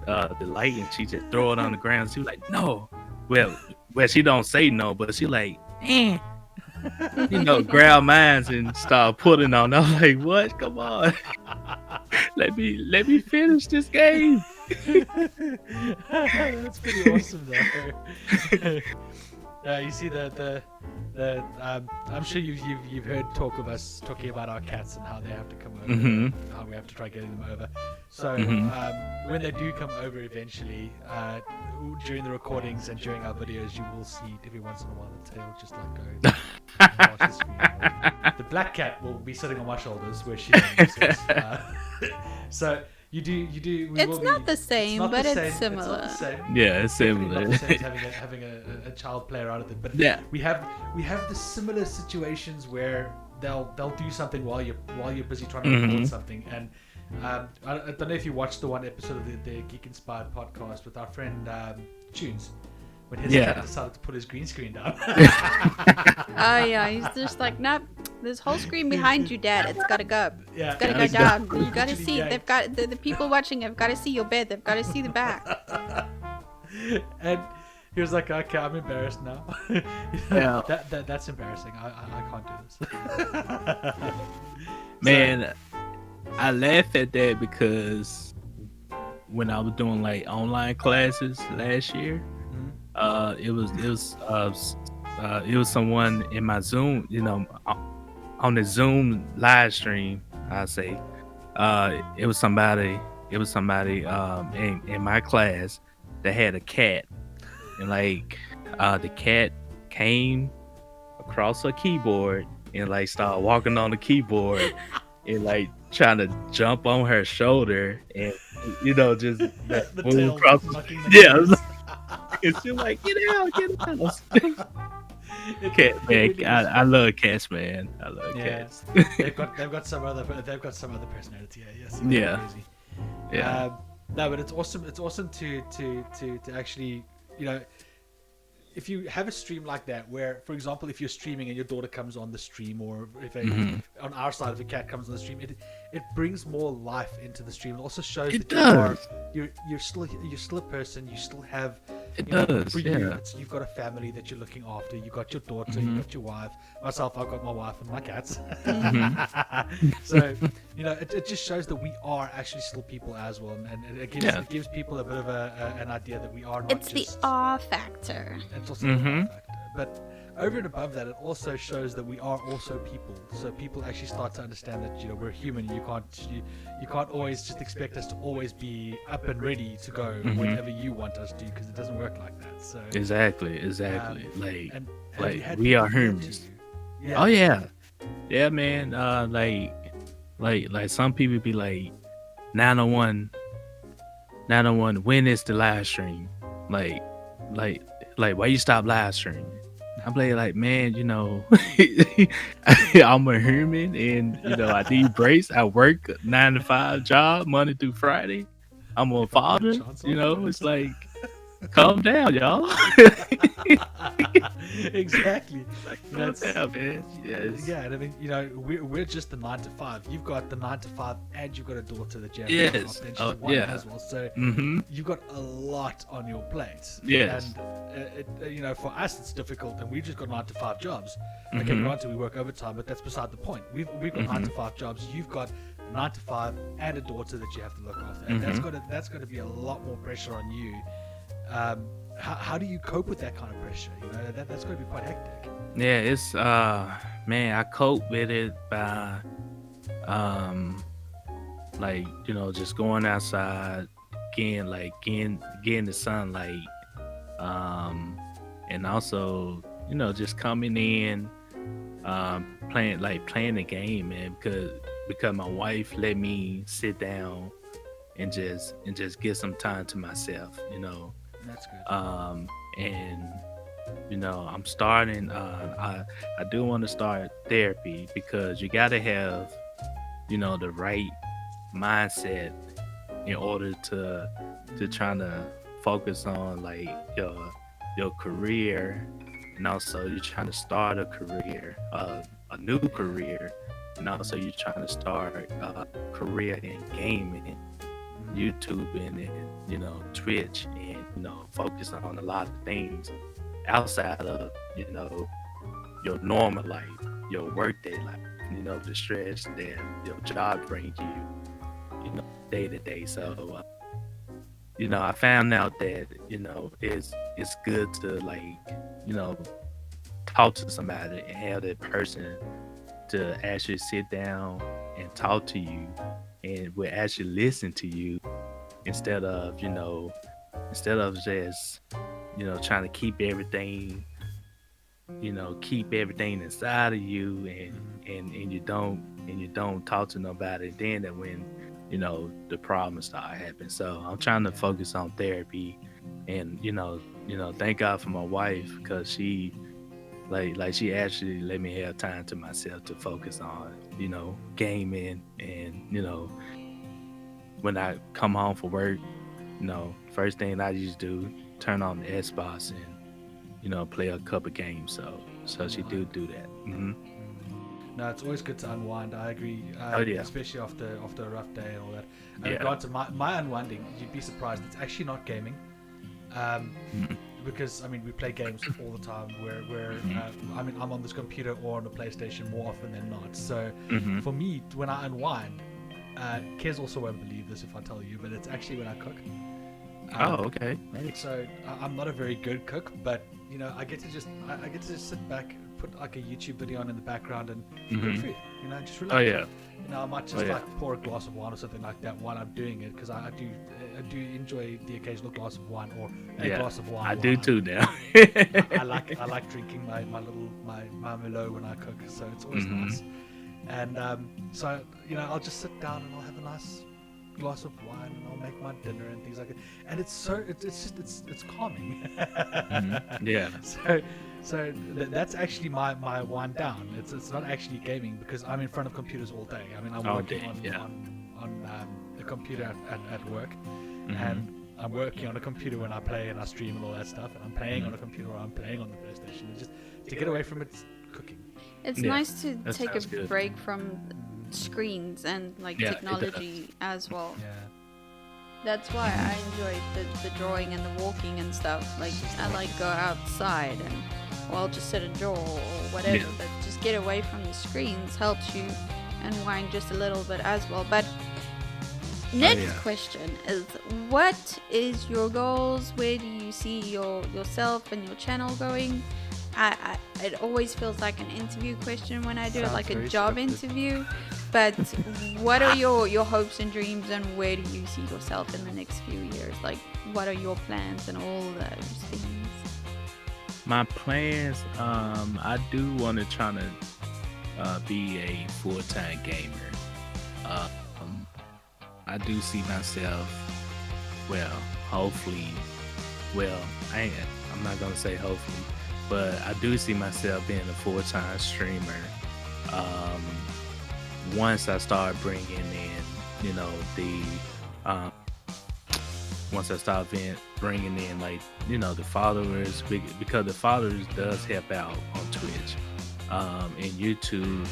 the light, and she just throw it on the ground. She was like, no. Well, she don't say no, but she like, grab mines and start putting on. I'm like, what? Come on, let me finish this game. That's pretty awesome, though. You see I'm sure you've heard talk of us talking about our cats and how they have to come over, how we have to try getting them over. So when they do come over eventually, during the recordings and during our videos, you will see every once in a while the tail just like go. Past the screen. The black cat will be sitting on my shoulders where she sits. So. You do. It's not the same, but it's similar. It's not the same. Yeah, it's similar. Not the same as having a child play around with it, but yeah, we have the similar situations where they'll do something while you're busy trying to record something. And I don't know if you watched the one episode of the Geek Inspired podcast with our friend Tunes. When his cat decided to put his green screen down. Oh yeah, he's just like, nope. This whole screen behind you, Dad. It's gotta go. Yeah, it's gotta go down. You gotta see. They've got the people watching have got to see your bed. They've got to see the back. And he was like, "Okay, I'm embarrassed now." Yeah, that's embarrassing. I can't do this. Man, I laugh at that because when I was doing like online classes last year. It was someone in my Zoom, on the Zoom live stream. I say, it was somebody in my class that had a cat, and like, the cat came across a keyboard and like started walking on the keyboard and like trying to jump on her shoulder and just move across. And she's like, get out. Cat, man, I love cats, man. I love cats. they've got some other personality. Yes. Yeah. Crazy. Yeah. No, but it's awesome. It's awesome to actually, if you have a stream like that, where, for example, if you're streaming and your daughter comes on the stream, or if on our side, if a cat comes on the stream, it brings more life into the stream. It also shows you're still a person. You still have. It does. For you, you've got a family that you're looking after. You got your daughter. You got your wife. Myself, I've got my wife and my cats. So it just shows that we are actually still people as well, and it gives people a bit of an idea that we are not. It's just the awe factor. It's also the awe factor, but over and above that, it also shows that we are also people. So people actually start to understand that we're human. You can't always just expect us to always be up and ready to go whenever you want us to, because it doesn't work like that. So exactly. Like we are humans. Yeah. Oh yeah, man. Like some people be like, 901, when is the live stream? Like why you stop live streaming? I'm like, man, I'm a human, and I need breaks. I work 9 to 5 job Monday through Friday. I'm a father. It's like, calm down, y'all. Exactly. Calm down, man. Yes. Yeah, and I mean, we're just the 9 to 5. You've got the 9 to 5, and you've got a daughter that you have to look after, and she's one as well. So you've got a lot on your plate. Yes. And for us it's difficult, and we've just got 9 to 5 jobs. Okay, granted we work overtime, but that's beside the point. We've got 9 to 5 jobs. You've got 9 to 5 and a daughter that you have to look after, and that's got to be a lot more pressure on you. How do you cope with that kind of pressure? That's going to be quite hectic. Yeah, it's man, I cope with it by just going outside, getting the sunlight, and also just coming in, playing the game, man, because my wife let me sit down and just get some time to myself. That's good. And I'm starting. I do want to start therapy, because you gotta have the right mindset in order to try to focus on like your career, and also you're trying to start a career, a new career, and also you're trying to start a career in gaming, YouTube, and Twitch, and focus on a lot of things outside of your normal life, your workday life, the stress that your job brings day to day. So, I found out that, it's good to like, you know, talk to somebody and have that person to actually sit down and talk to you and will actually listen to you instead of, just, trying to keep everything inside of you and you don't talk to nobody then that when the problems start happening. So I'm trying to focus on therapy and thank God for my wife because she like she actually let me have time to myself to focus on gaming and when I come home from work, first thing I used to do turn on the Xbox and play a couple games. So she do that. No, it's always good to unwind. I agree. Oh yeah. Especially after a rough day and all that. In Yeah. regard to my unwinding, you'd be surprised. It's actually not gaming. Mhm. Because I mean we play games all the time. I'm on this computer or on the PlayStation more often than not. So Mhm. for me, when I unwind, Kez also won't believe this if I tell you, but it's actually when I cook. Oh, okay. So I'm not a very good cook, but I get to just sit back, put like a YouTube video on in the background and cook Mhm. food. Just relax. Oh yeah. I might just Oh, yeah. like pour a glass of wine or something like that while I'm doing it because I do enjoy the occasional glass of wine or a Yeah. glass of wine. I while do I'm- too now. I like drinking my Merlot when I cook, so it's always Mhm. nice. And so I'll just sit down and I'll have a nice glass of wine and I'll make my dinner and things like that. And it's calming. Yeah. That's actually my wind down. It's not actually gaming because I'm in front of computers all day. I mean I'm All working day, on yeah. the computer at work, Mhm. and I'm working on a computer when I play and I stream and all that stuff, and I'm playing on a computer or I'm playing on the PlayStation. And just to get away from it, cooking. It's Yeah, nice to that take a sounds good. break from screens and like Yeah, it does. technology as well. Yeah. That's why I enjoy the drawing and the walking and stuff. Like I like go outside and well just sit and draw or whatever. Yeah. But just get away from the screens helps you unwind just a little bit as well. But next yeah. question is, what is your goals? Where do you see yourself and your channel going? It always feels like an interview question when I do it, Sounds like a very job scripted. interview. But what are your hopes and dreams, and where do you see yourself in the next few years? Like, what are your plans and all those things? My plans, I do want to try to be a full-time gamer. I do see myself, hopefully, I'm not gonna say hopefully, but I do see myself being a full-time streamer. Once I start bringing in, once I start bringing in the followers, because the followers does help out on Twitch, and YouTube.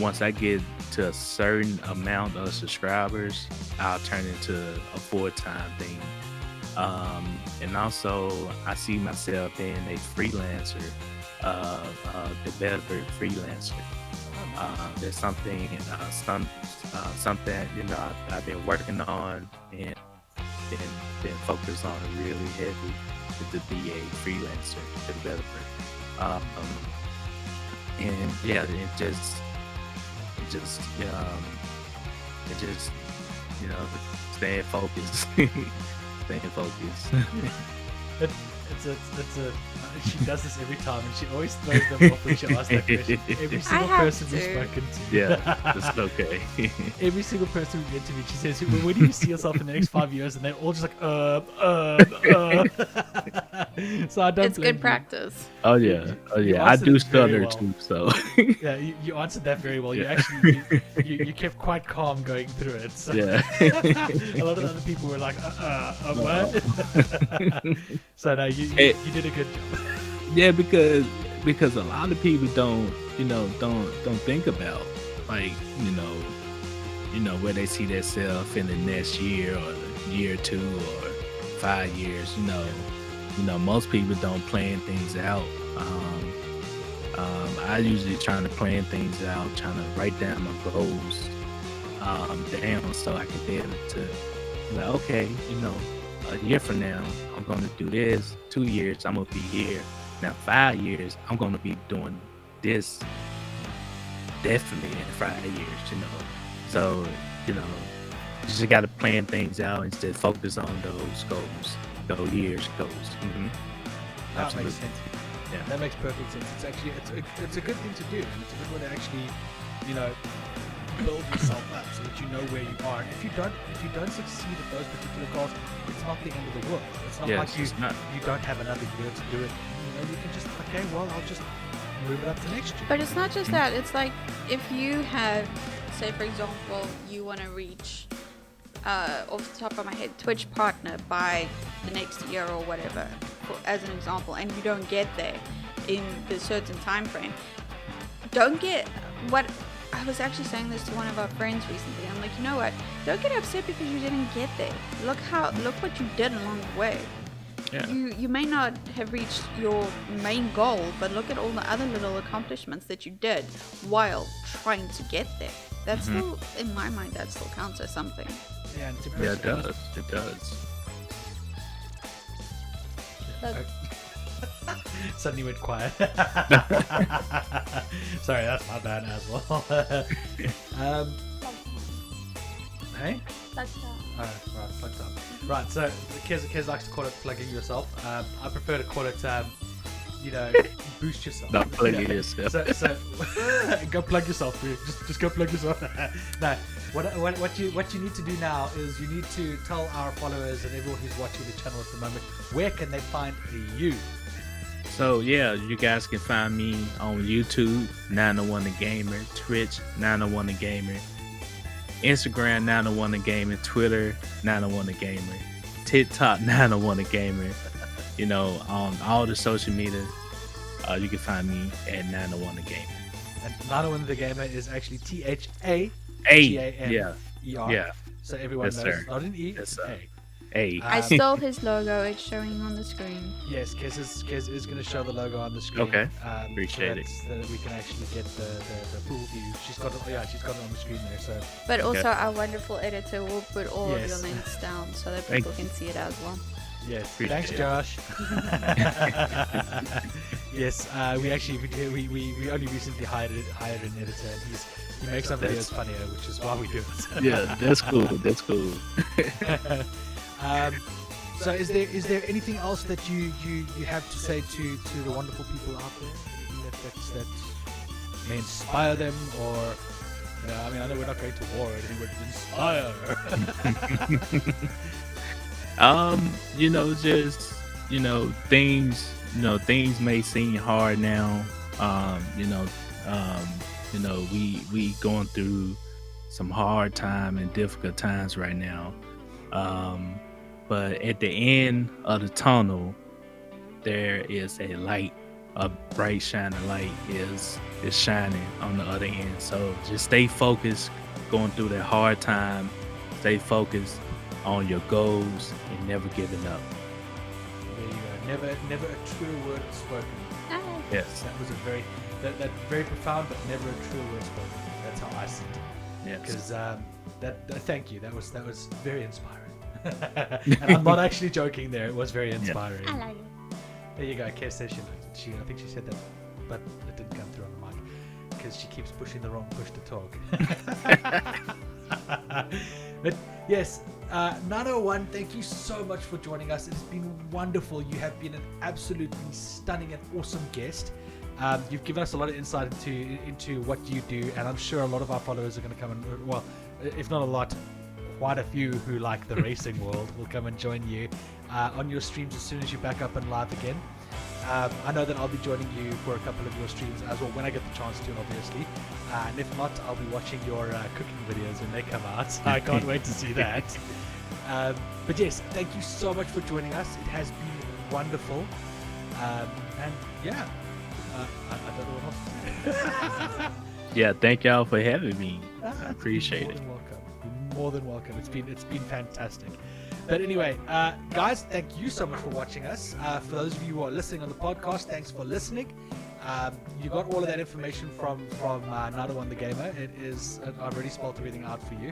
Once I get to a certain amount of subscribers, I'll turn into a full-time thing. And also I see myself being a freelancer, developer freelancer. There's something I've been working on and been focused on really heavy to be a freelancer developer. And yeah, it just staying focused. Staying focused. She does this every time, and she always throws them off when she asks that question. Every single have person we've to. spoken to. Yeah, it's okay. Every single person we've interviewed, she says, "Where do you see yourself in the next 5 years?" And they're all just like, So I don't It's blame good you. practice. Oh yeah, You I answered do it very stutter well. too, so Yeah, you answered that very well. You Yeah. actually you kept quite calm going through it. So yeah. a lot of other people were like, what? So no, you did a good job. Yeah, because a lot of people don't think about like where they see themselves in the next year or year or two or 5 years. Most people don't plan things out. I usually trying to plan things out, trying to write down my goals down so I can be able to be like, okay, a year from now I'm gonna do this. 2 years I'm gonna be here. Now 5 years I'm gonna be doing this. Definitely in 5 years. So you just got to plan things out and just focus on those goals, those years goals. That Absolutely. makes sense. Yeah. That makes perfect sense. It's actually it's a good thing to do, and it's a good way to actually, build yourself up so that you know where you are. If you don't succeed at those particular goals, it's not the end of the world. It's not like you don't have another year to do it. You can just I'll just move it up to next year. But it's not just that. It's like if you have, say for example, you want to reach, off the top of my head, Twitch partner by the next year or whatever, as an example, and you don't get there in the certain time frame, don't get what I was actually saying this to one of our friends recently. I'm like, you know what? Don't get upset because you didn't get there. Look what you did along the way. Yeah. You may not have reached your main goal, but look at all the other little accomplishments that you did while trying to get there. That's still, in my mind, that still counts as something. Yeah, and it's Yeah, it impressive. does. It does. Suddenly went quiet. Sorry, that's my bad as well. Hey? That's Right, plugged up. Right, so Kez likes to call it plugging yourself. I prefer to call it, boost yourself. Not plugging yourself. So go plug yourself, dude. Just go plug yourself. No, what you need to do now is you need to tell our followers and everyone who's watching the channel at the moment, where can they find you? So yeah, you guys can find me on YouTube, 901thagamer, Twitch, 901thagamer, Instagram, 901thagamer, Twitter, 901thagamer, TikTok, 901thagamer. On all the social media, you can find me at 901thagamer. And 901thagamer is actually THAGAMER. Yeah. So everyone Yes, knows. sir. Not an E. Yes, It's sir. A. Hey. I stole his logo. It's showing on the screen. Yes, Kez is going to show the logo on the screen. Okay. Appreciate it. So that we can actually get the full view. She's got it on the screen there. So But also, our wonderful editor will put all of Yes. your links down so that Thank people can see it as well. yes, Appreciate thanks, it. Josh. Yes, we only recently hired an editor, and he makes some videos funnier, which is why we do it. Yeah, that's cool. That's cool. So is there anything else that you have to say to the wonderful people out there? Anything that may inspire them, or I know we're not going to war or anything, but inspire. Things may seem hard now. We going through some hard time and difficult times right now. But at the end of the tunnel, there is a light, a bright shining light is shining on the other end. So just stay focused, going through that hard time. Stay focused on your goals and never giving up. There you go. Never a true word spoken. Yes. That was that very profound, but never a true word spoken. That's how I see it. Yes. Because thank you. That was very inspiring. And I'm not actually joking there. It was very inspiring. I like it. There you go. Kez says I think she said that, but it didn't come through on the mic because she keeps pushing the wrong push to talk. But yes, 901, thank you so much for joining us. It's been wonderful. You have been an absolutely stunning and awesome guest. You've given us a lot of insight into what you do, and I'm sure a lot of our followers are going to come and, well, if not a lot, quite a few who like the racing world will come and join you on your streams as soon as you're back up and live again. I know that I'll be joining you for a couple of your streams as well when I get the chance to, obviously. And if not, I'll be watching your cooking videos when they come out. So I can't wait to see that. But yes, thank you so much for joining us. It has been wonderful. And yeah, I don't know what else to say. Yeah, thank y'all for having me. I appreciate it. More than welcome. It's been fantastic. But anyway, guys, thank you so much for watching us. For those of you who are listening on the podcast, thanks for listening. You got all of that information from 901thagamer. It is, I've already spelled everything out for you.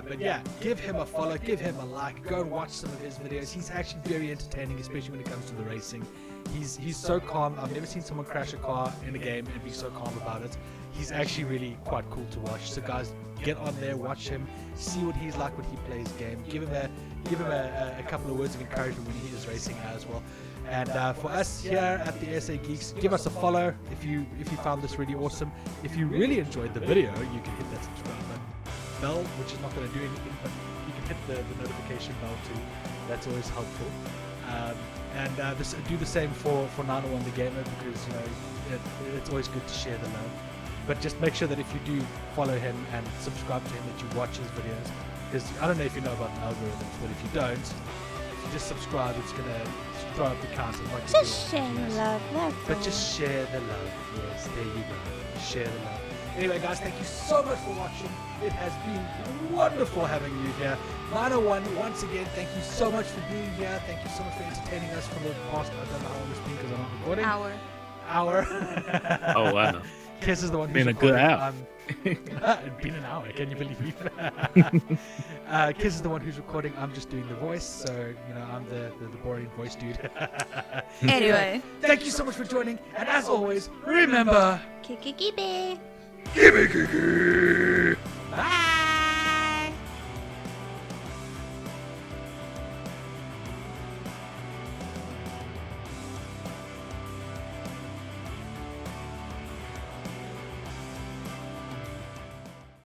But yeah, give him a follow, give him a like, go and watch some of his videos. He's actually very entertaining, especially when it comes to the racing. He's so calm. I've never seen someone crash a car in a game and be so calm about it. He's actually really quite cool to watch. So guys, get on there, watch him, see what he's like when he plays game. Give him a couple of words of encouragement when he is racing as well. And for us here at the SA Geeks, give us a follow if you found this really awesome. If you really enjoyed the video, you can hit that subscribe bell, which is not going to do anything, but you can hit the notification bell too. That's always helpful. And do the same for 901thagamer, because it's always good to share the love. But just make sure that if you do follow him and subscribe to him, that you watch his videos. Because I don't know if you know about the algorithms, but if you don't, if you just subscribe, it's going to throw up the count. Just share the love. But just share the love. Yes, there you go. Share the love. Anyway, guys, thank you so much for watching. It has been wonderful having you here. 901, once again, thank you so much for being here. Thank you so much for entertaining us for the past, I don't know how long it's been because I'm not recording. Hour. Oh, wow. Kiss is the one who's been a recording. good hour. It's been an hour, can you believe? Kiss is the one who's recording. I'm just doing the voice, so I'm the boring voice dude. Anyway, thank you so much for joining, and as always, remember, Kiki. gimme.